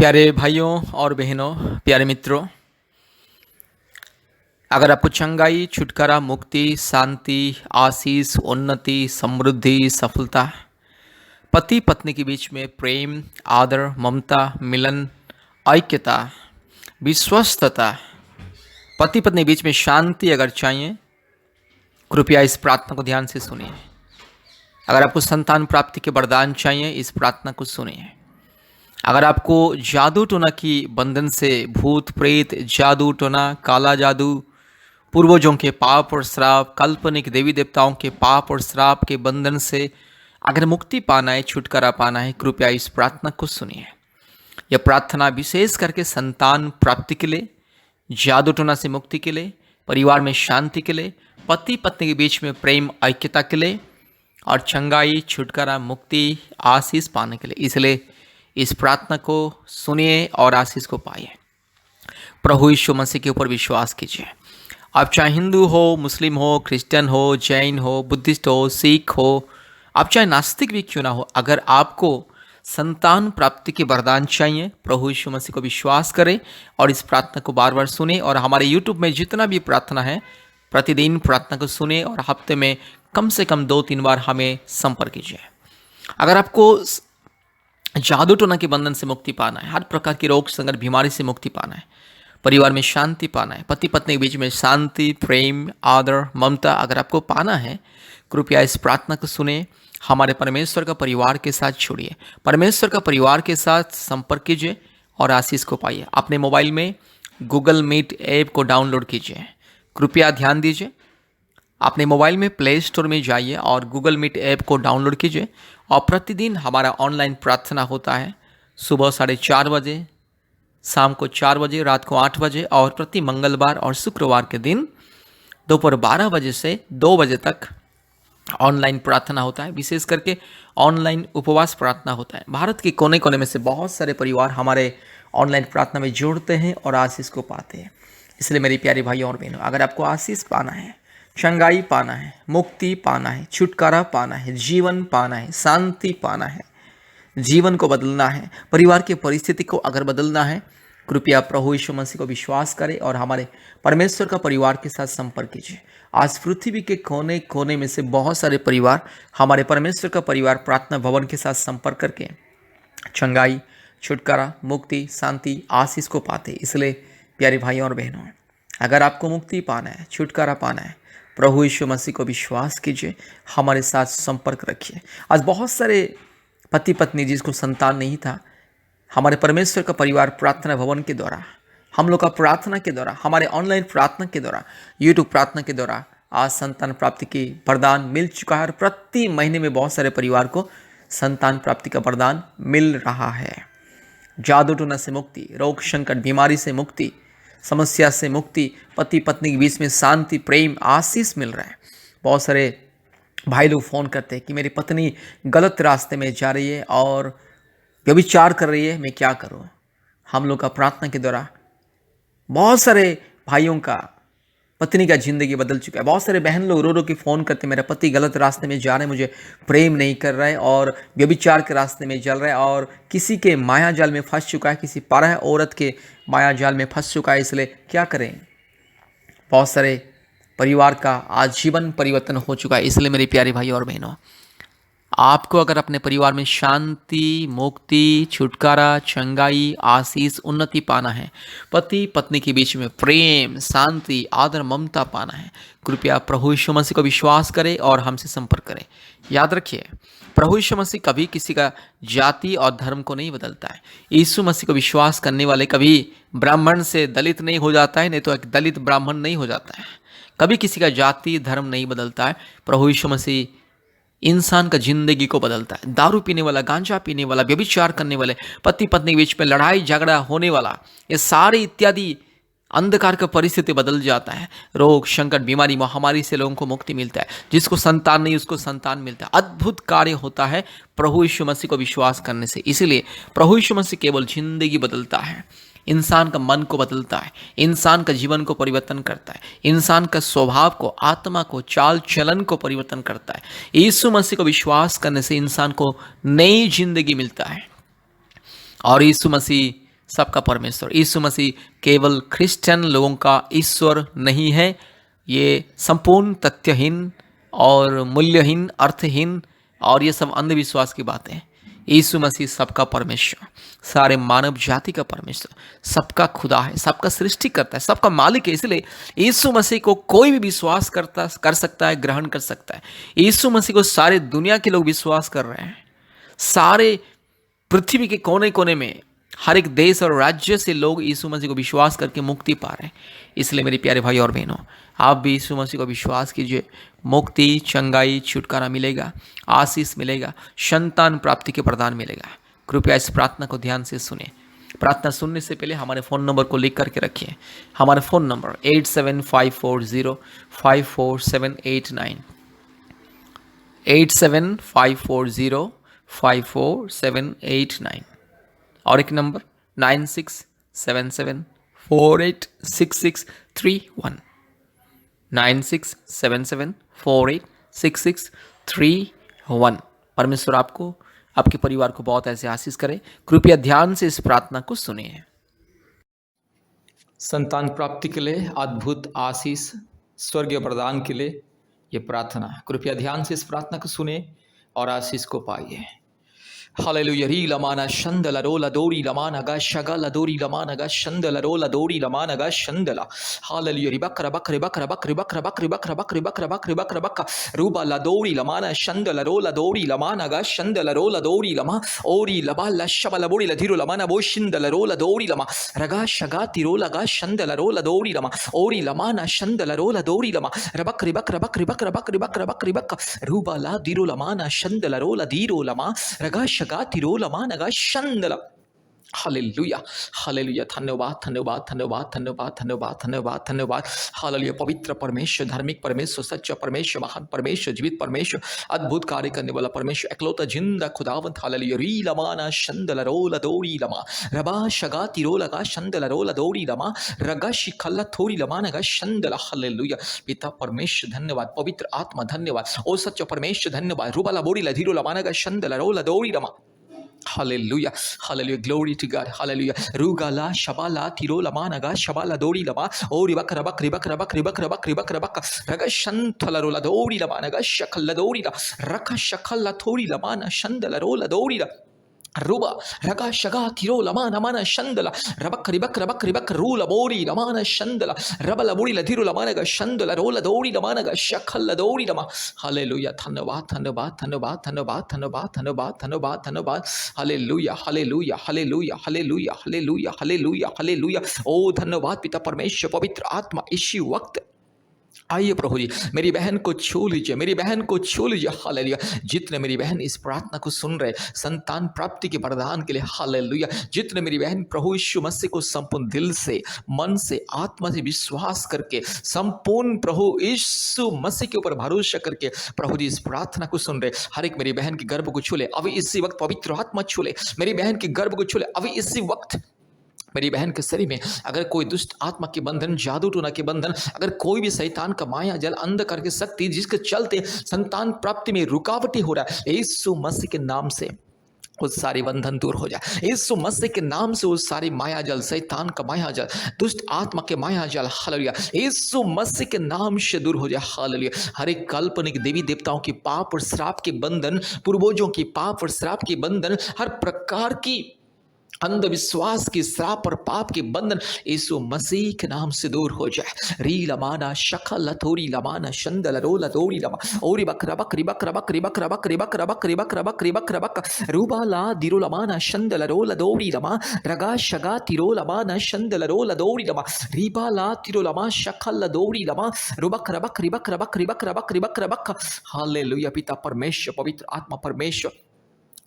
प्यारे भाइयों और बहनों, प्यारे मित्रों, अगर आपको चंगाई, छुटकारा, मुक्ति, शांति, आशीष, उन्नति, समृद्धि, सफलता, पति पत्नी के बीच में प्रेम, आदर, ममता, मिलन, ऐक्यता, विश्वस्तता, पति पत्नी के बीच में शांति अगर चाहिए, कृपया इस प्रार्थना को ध्यान से सुनिए। अगर आपको संतान प्राप्ति के वरदान चाहिए, इस प्रार्थना को सुनिए। अगर आपको जादू टोना की बंधन से, भूत प्रेत, जादू टोना, काला जादू, पूर्वजों के पाप और श्राप, काल्पनिक देवी देवताओं के पाप और श्राप के बंधन से अगर मुक्ति पाना है, छुटकारा पाना है, कृपया इस प्रार्थना को सुनिए। यह प्रार्थना विशेष करके संतान प्राप्ति के लिए, जादू टोना से मुक्ति के लिए, परिवार में शांति के लिए, पति पत्नी के बीच में प्रेम ऐक्यता के लिए और चंगाई, छुटकारा, मुक्ति, आशीष पाने के लिए। इसलिए इस प्रार्थना को सुनिए और आशीष को पाइए। प्रभु यीशु मसीह के ऊपर विश्वास कीजिए। आप चाहे हिंदू हो, मुस्लिम हो, क्रिश्चियन हो, जैन हो, बुद्धिस्ट हो, सिख हो, आप चाहे नास्तिक भी क्यों ना हो, अगर आपको संतान प्राप्ति के वरदान चाहिए, प्रभु यीशु मसीह को विश्वास करें और इस प्रार्थना को बार बार सुने। और हमारे यूट्यूब में जितना भी प्रार्थना है, प्रतिदिन प्रार्थना को सुने और हफ्ते में कम से कम 2-3 बार हमें संपर्क कीजिए। अगर आपको जादू टोना के बंधन से मुक्ति पाना है, हर प्रकार की रोग संकट बीमारी से मुक्ति पाना है, परिवार में शांति पाना है, पति पत्नी के बीच में शांति, प्रेम, आदर, ममता अगर आपको पाना है, कृपया इस प्रार्थना को सुने। हमारे परमेश्वर का परिवार के साथ छोड़िए, परमेश्वर का परिवार के साथ संपर्क कीजिए और आशीष को पाइए। अपने मोबाइल में गूगल मीट ऐप को डाउनलोड कीजिए। कृपया ध्यान दीजिए, अपने मोबाइल में प्ले स्टोर में जाइए और गूगल मीट ऐप को डाउनलोड कीजिए और प्रतिदिन हमारा ऑनलाइन प्रार्थना होता है। सुबह 4:30 बजे, शाम को 4 बजे, रात को 8 बजे और प्रति मंगलवार और शुक्रवार के दिन दोपहर 12 बजे से 2 बजे तक ऑनलाइन प्रार्थना होता है। विशेष करके ऑनलाइन उपवास प्रार्थना होता है। भारत के कोने कोने में से बहुत सारे परिवार हमारे ऑनलाइन प्रार्थना में जुड़ते हैं और आशीष को पाते हैं। इसलिए मेरी प्यारी भाइयों और बहनों, अगर आपको आशीष पाना है, चंगाई पाना है, मुक्ति पाना है, छुटकारा पाना है, जीवन पाना है, शांति पाना है, जीवन को बदलना है, परिवार की परिस्थिति को अगर बदलना है, कृपया प्रभु यीशु मसीह को विश्वास करें और हमारे परमेश्वर का परिवार के साथ संपर्क कीजिए। आज पृथ्वी के कोने कोने में से बहुत सारे परिवार हमारे परमेश्वर का परिवार प्रार्थना भवन के साथ संपर्क करके चंगाई, छुटकारा, मुक्ति, शांति, आशीष को पाते। इसलिए प्यारे भाइयों और बहनों, अगर आपको मुक्ति पाना है, छुटकारा पाना है, प्रभु यीशु मसीह को विश्वास कीजिए, हमारे साथ संपर्क रखिए। आज बहुत सारे पति पत्नी जिसको संतान नहीं था, हमारे परमेश्वर का परिवार प्रार्थना भवन के द्वारा, हम लोग का प्रार्थना के द्वारा, हमारे ऑनलाइन प्रार्थना के द्वारा, यूट्यूब प्रार्थना के द्वारा आज संतान प्राप्ति की वरदान मिल चुका है और प्रति महीने में बहुत सारे परिवार को संतान प्राप्ति का वरदान मिल रहा है। जादू टोना से मुक्ति, रोग संकट बीमारी से मुक्ति, समस्या से मुक्ति, पति पत्नी के बीच में शांति, प्रेम, आशीष मिल रहा है। बहुत सारे भाई लोग फ़ोन करते हैं कि मेरी पत्नी गलत रास्ते में जा रही है और व्यभिचार कर रही है, मैं क्या करूं। हम लोग का प्रार्थना के द्वारा बहुत सारे भाइयों का पत्नी का जिंदगी बदल चुका है। बहुत सारे बहन लोग रो रो के फ़ोन करते, मेरा पति गलत रास्ते में जा रहे हैं, मुझे प्रेम नहीं कर रहा है और व्यभिचार के रास्ते में चल रहा है और किसी के माया जाल में फंस चुका है, किसी पराया औरत के माया जाल में फंस चुका है। इसलिए क्या करें। बहुत सारे परिवार का आजीवन परिवर्तन हो चुका है। इसलिए मेरे प्यारे भाई और बहनों, आपको अगर अपने परिवार में शांति, मुक्ति, छुटकारा, चंगाई, आशीष, उन्नति पाना है, पति पत्नी के बीच में प्रेम, शांति, आदर, ममता पाना है, कृपया प्रभु यीशु मसीह को विश्वास करें और हमसे संपर्क करें। याद रखिए, प्रभु यीशु मसीह कभी किसी का जाति और धर्म को नहीं बदलता है। यीशु मसीह को विश्वास करने वाले कभी ब्राह्मण से दलित नहीं हो जाता है, नहीं तो एक दलित ब्राह्मण नहीं हो जाता है। कभी किसी का जाति धर्म नहीं बदलता है। प्रभु यीशु मसीह इंसान का जिंदगी को बदलता है। दारू पीने वाला, गांजा पीने वाला, व्यभिचार करने वाले, पति पत्नी के बीच में लड़ाई झगड़ा होने वाला, ये सारे इत्यादि अंधकार का परिस्थिति बदल जाता है। रोग संकट बीमारी महामारी से लोगों को मुक्ति मिलता है। जिसको संतान नहीं उसको संतान मिलता है। अद्भुत कार्य होता है प्रभु यीशु मसीह को विश्वास करने से। इसीलिए प्रभु यीशु मसीह केवल जिंदगी बदलता है, इंसान का मन को बदलता है, इंसान का जीवन को परिवर्तन करता है, इंसान का स्वभाव को, आत्मा को, चाल चलन को परिवर्तन करता है। यीशु मसीह को विश्वास करने से इंसान को नई जिंदगी मिलता है और यीशु मसीह सबका परमेश्वर। यीशु मसीह केवल क्रिश्चियन लोगों का ईश्वर नहीं है, ये संपूर्ण तथ्यहीन और मूल्यहीन, अर्थहीन और ये सब अंधविश्वास की बातें हैं। यीशु मसीह सबका परमेश्वर, सारे मानव जाति का परमेश्वर, सबका खुदा है, सबका सृष्टि करता है, सबका मालिक है। इसलिए यीशु मसीह को कोई भी विश्वास कर सकता है, ग्रहण कर सकता है। यीशु मसीह को सारे दुनिया के लोग विश्वास कर रहे हैं। सारे पृथ्वी के कोने कोने में हर एक देश और राज्य से लोग यीशु मसीह को विश्वास करके मुक्ति पा रहे हैं। इसलिए मेरे प्यारे भाई और बहनों, आप भी यीशु मसीह को विश्वास कीजिए। मुक्ति, चंगाई, छुटकारा मिलेगा, आशीष मिलेगा, संतान प्राप्ति के प्रदान मिलेगा। कृपया इस प्रार्थना को ध्यान से सुने। प्रार्थना सुनने से पहले हमारे फ़ोन नंबर को लिख करके रखिए। हमारा फ़ोन नंबर 8754054789, 8754054789 और एक नंबर 9677486631, 9677486631। परमेश्वर आपको, आपके परिवार को बहुत ऐसे आशीष करे। कृपया ध्यान से इस प्रार्थना को सुनिए। संतान प्राप्ति के लिए अद्भुत आशीष, स्वर्गीय वरदान के लिए ये प्रार्थना, कृपया ध्यान से इस प्रार्थना को सुने और आशीष को पाइए। Hallelujah. Ri lamana shandala rola dori lamana ga shagala dori lamana ga shandala rola dori lamana ga shandala. Hallelujah. Ribakra bakra bakra bakra bakra bakra bakra bakra bakra bakra bakra bakra ruba la dori lamana shandala rola dori lamana ga shandala rola dori lama ori labala shabala bori la dhiru lamana bo shindala rola dori lama raga shagati rola ga shandala rola dori lama ori lamana shandala rola dori lama rabakri bakra bakri bakra bakri bakra bakri bakra ruba la dhiru lamana shandala rola dhiru lama raga Shagati lama naga shandala. Hallelujah, hallelujah. धन्यवाद, धन्यवाद, धन्यवाद, धन्यवाद, धन्यवाद, धन्यवाद, धन्यवाद। Hallelujah. पवित्र परमेश्वर, धार्मिक परमेश्वर, सच्चा परमेश्वर, महान परमेश्वर, जीवित परमेश्वर, अद्भुत कार्य करने वाला परमेश्वर, एकलौता जिंदा खुदावंत। हालेलुया। री लमाना शंदल रोला दौड़ी लमा रबा शगाती रोला का शंदल रोला दौड़ी लमा रगा शिखल्ला थोड़ी लमाना का शंदल। हालेलुया। पिता परमेश्वर धन्यवाद, पवित्र आत्मा धन्यवाद, ओ सच्चा परमेश्वर धन्यवाद। रुबाला बोड़ी लधीरो लमाना का शंदल रोला दौड़ी लमा। Hallelujah, hallelujah, glory to God, hallelujah. Rugala, Shabala, Tirola, Managa, Shabala, Dori Lama, Ori Bakrabak, Ribakrabak, Ribakrabak, Ribakrabak, Ragashantarola, Dori Lamanaga, Shakala Dori, Raka Shakala Tori Lamana, Shandala, Dori. Ruba, Raga Shaga, Tiro, Lamana, Mana, Shandala, Rabakri Bakra Bakri Bakrula, Bori, Lamana, Shandala, Rabala Bori, La Tiro, Lamanaga, Shandala, Rola, Dori, Lamanaga, Shakala, Dori, Lama. Hallelujah, Tanaba, Tanaba, Tanaba, Tanaba, Tanaba, Tanaba, Tanaba, Tanaba. Hallelujah, Hallelujah, Hallelujah, Hallelujah, Hallelujah, Hallelujah, Hallelujah. Oh, धन्यवाद पिता परमेश्वर, पवित्र आत्मा, इसी वक्त आइए प्रभु जी, मेरी बहन को छू लीजिए, मेरी बहन को छू लीजिए। हालेलुया। जितने मेरी बहन इस प्रार्थना को सुन रहे संतान प्राप्ति के वरदान के लिए, हालेलुया। जितने मेरी बहन प्रभु यीशु मसीह को संपूर्ण दिल से, मन से, आत्मा से विश्वास करके, संपूर्ण प्रभु यीशु मसीह के ऊपर भरोसा करके प्रभु जी इस प्रार्थना को सुन रहे, हर एक मेरी बहन के गर्भ को छू ले अभी इसी वक्त। पवित्र आत्मा छू ले मेरी बहन के गर्भ को, छू ले अभी इसी वक्त। मेरी बहन के शरीर में अगर कोई दुष्ट आत्मा के बंधन, जादू टोना के बंधन, अगर कोई भी शैतान का माया जल, अंधकार की शक्ति जिसके चलते संतान प्राप्ति में रुकावटें हो रहा है, यीशु मसीह के नाम से वो सारे बंधन दूर हो जाए। यीशु मसीह के नाम से वो सारी माया जल, शैतान का माया जल, दुष्ट आत्मा के माया जल, हालेलुया, यीशु मसीह के नाम से दूर हो जाए। हालेलुया। हर एक काल्पनिक देवी देवताओं की पाप और श्राप के बंधन, पूर्वजों की पाप और श्राप के बंधन, हर प्रकार की अंधविश्वास की श्राप और पाप के बंधन यीशु मसीह के नाम से दूर हो जाए। री लमाना शकल थोरी लमाना शंदल रोला दौड़ी लमा ओरी बकरा बकरी बकरा बकरी बकरा बकरी बकरा बकरी बकरा बकरी बकरा बक रूबाला दिरो लमाना शंदल रोला दौड़ी लमा रगा शगा तिरो लमाना शंदल रोला दौड़ी लमा रीबाला तिरो लमा शकल दौड़ी लमा रुबकरा बकरी बकरा बकरी बकरा बकरी बकरा बक। हालेलुया। पिता परमेश्वर, पवित्र आत्मा परमेश्वर,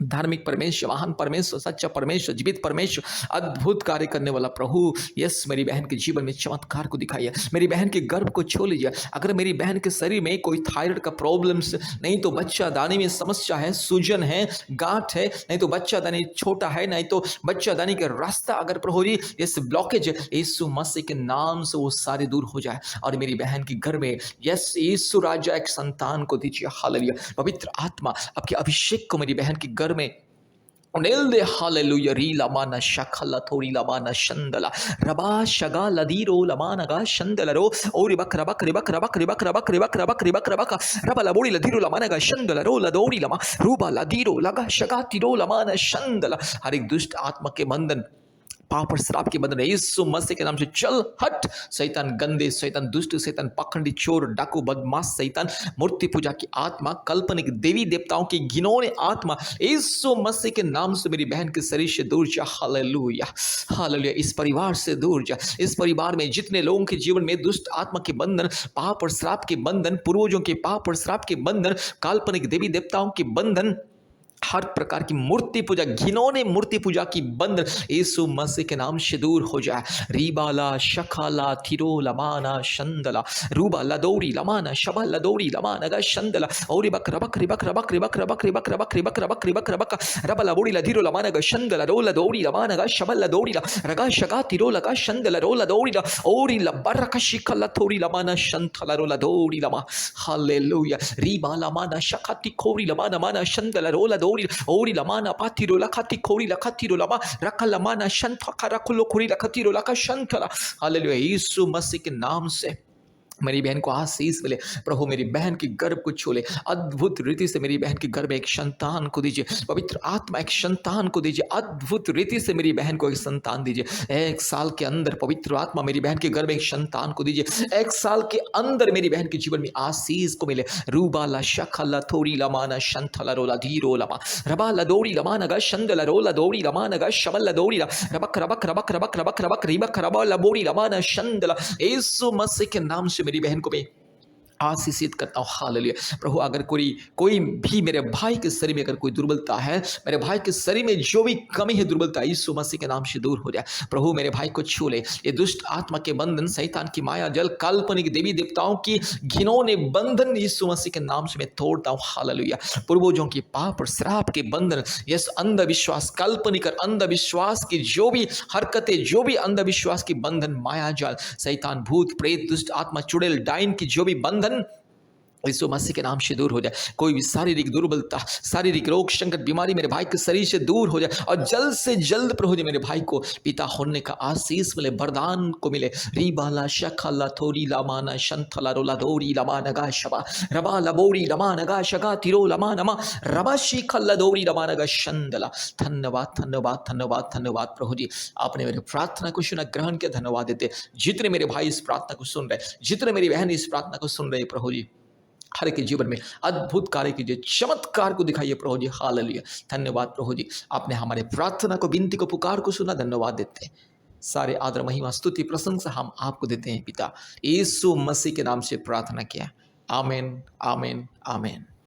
धार्मिक परमेश्वर, महान परमेश्वर, सच्चा परमेश्वर, जीवित परमेश्वर, अद्भुत कार्य करने वाला प्रभु, यस मेरी बहन के जीवन में चमत्कार को दिखाइए। मेरी बहन के गर्भ को छू लीजिए। अगर मेरी बहन के शरीर में कोई थायराइड का प्रॉब्लम्स, नहीं तो बच्चा दानी में समस्या है, सूजन है, गांठ है, नहीं तो बच्चा दानी छोटा है, नहीं तो बच्चा दानी का रास्ता अगर प्रभु जी यस ब्लॉकेज है, यीशु मसीह के नाम से वो सारे दूर हो जाए और मेरी बहन के घर में यस यीशु राजा एक संतान को दीजिए। हालेलुया। पवित्र आत्मा आपके अभिषेक को मेरी बहन के घर में Onelde hallelujah ri lamana shakhala thori lamana shandala raba shaga ladiro lamana ga shandala ro ori bakra bakri bakra bakri bakra bakri bakra bakri bakra baka raba labori ladiro lamana ga shandala ro ladori lama ruba ladiro laga shaga tiro lamana shandala हर एक दुष्ट आत्मा के बंधन पाप और श्राप के बंधन यीशु मसीह के नाम से चल हट। शैतान गंदे, शैतान दुष्ट, शैतान पाखंडी, चोर, डाकू, बदमाश, शैतान मूर्ति पूजा की आत्मा, काल्पनिक देवी देवताओं की घिनौनी आत्मा यीशु मसीह के नाम से मेरी बहन के शरीर से दूर जा। Hallelujah hallelujah. इस परिवार से दूर जा। इस परिवार में जितने लोगों के जीवन में दुष्ट आत्मा के बंधन, पाप और श्राप के बंधन, पूर्वजों के पाप और श्राप के बंधन, काल्पनिक देवी देवताओं के बंधन, हर प्रकार की मूर्ति पूजा, घिनौने मूर्ति पूजा की बंधन यीशु मसीह के नाम से दूर हो जाए। रीबाला शखाला थिरो लमाना शंदला रूबा लदौरी लमाना शबा लदौरी लमाना गा शंदला औरी बक रबक रिबक रबक रिबक रबक रिबक रबक रिबक रबक रिबक रबक रबा लबोरी लधिरो लमाना गा शंदला रो लदौरी लमाना गा शबा लदौरी रगा शगा तिरो लगा शंदला रो लदौरी औरी लबरका शिखला थोरी लमाना शंथला रो लदौरी लमा। हालेलुया। रीबा लमाना शखाती खोरी लमाना माना शंदला रो लदौरी ओरी lamana patiro la khati khori la khatiro lama raka lamana shanta karakulo khori la khatiro la ka shantala। Hallelujah. यीशु मसीह के नाम से मेरी बहन को आशीष मिले। प्रभु मेरी बहन की गर्भ को छू ले, अद्भुत रीति से मेरी बहन के गर्भ में एक संतान को दीजिए। पवित्र आत्मा एक संतान को दीजिए। अद्भुत रीति से मेरी बहन को एक संतान दीजिए। 1 साल के अंदर पवित्र आत्मा मेरी बहन के गर्भ में एक संतान को दीजिए। 1 साल के अंदर मेरी बहन के जीवन में आशीष को मिले। रूबाला शखला थोरी लमाना शंथला रोला धीरो लमा रबाला दौड़ी लमाना गा शंदला रोला दौड़ी लमाना गा शबला दौड़ी रबक रबक रबक रबक रबक रबक रिबक रबाला बोड़ी लमाना शंदला। यीशु मसीह के नाम से मेरी बहन को मैं आशीषित करता हूँ। हालेलुया। प्रभु अगर कोई भी मेरे भाई के शरीर में अगर कोई दुर्बलता है, मेरे भाई के शरीर में जो भी कमी है, दुर्बलता यीशु मसीह के नाम से दूर हो जाए। प्रभु मेरे भाई को छू ले। ये दुष्ट आत्मा के बंधन, शैतान की माया जल, काल्पनिक देवी देवताओं की घिनौने बंधन यीशु मसीह के नाम से मैं तोड़ता हूँ। हालेलुया। पूर्वजों की पाप और श्राप के बंधन, यस अंधविश्वास, काल्पनिक और अंधविश्वास की जो भी हरकतें, जो भी अंधविश्वास की बंधन, माया जाल, शैतान, भूत, प्रेत, दुष्ट आत्मा, चुड़ैल, डाइन की जो भी बंधन यीशु मसीह के नाम से दूर हो जाए। कोई भी शारीरिक दुर्बलता, शारीरिक रोग, संकट, बीमारी मेरे भाई के शरीर से दूर हो जाए और जल्द से जल्द प्रभु जी मेरे भाई को पिता होने का आशीष मिले, वरदान को मिले। रीबाला शखाला थोरी लामाना शंथला रोला दौरी लमाना गा शबा रबा लबोरी लमाना गा शगा तिरो लमाना मा रबा शिखला दौरी लमाना गा शंदला। धन्यवाद धन्यवाद धन्यवाद धन्यवाद प्रभु जी, आपने मेरे प्रार्थना को सुना, ग्रहण किया। धन्यवाद देते जितने मेरे भाई इस प्रार्थना को सुन रहे, जितने मेरी बहन इस प्रार्थना को सुन रहे, प्रभु जी हर एक के जीवन में अद्भुत कार्य कीजिए, चमत्कार को दिखाइए प्रभु जी। हालेलुया। धन्यवाद प्रभु जी, आपने हमारे प्रार्थना को, विनती को, पुकार को सुना। धन्यवाद देते हैं। सारे आदर, महिमा, स्तुति, प्रशंसा हम आपको देते हैं पिता। यीशु मसीह के नाम से प्रार्थना किया। आमीन आमीन आमीन।